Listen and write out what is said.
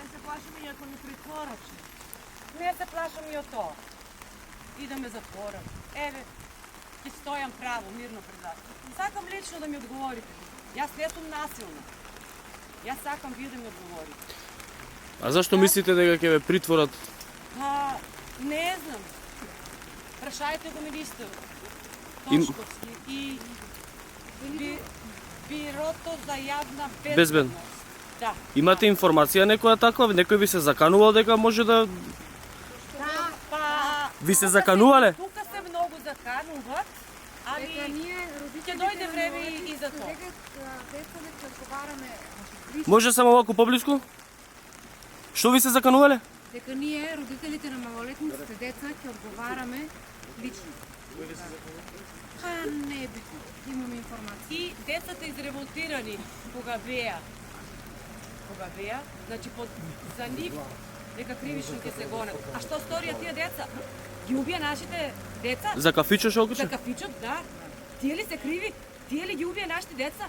Не се плашам и ако ми притворат. Не се плашам и од тоа. И да ме затворат. Еве, ќе стојам право, мирно пред вас. Сакам лично да ми одговорите. Јас не сум насилна. Јас сакам вие да ми одговорите. А зашто мислите дека ќе ве притворат? Па, не знам. Прашајте го министерот Тошковски и Бирото за јавна безбедност. Да. Имате информација некоја таква? Некој ви се заканувал дека може да... Да, па... Ви се заканувале? Тука се многу закануват, али ќе дојде време и за тоа. Деца разговараме. Може само малку поблиску? Што ви се заканувале? Дека ние, родителите на малолетниците деца, ќе одговараме лично. Па не е битно. Имаме информација. И децата изреволтирани кога беа, значи за нив нека кривично ќе се гонат. А што сторија тие деца? Ги убија нашите деца? За кафичо шо? За кафичот, да. Тие ли се криви? Тие ли ги убија нашите деца?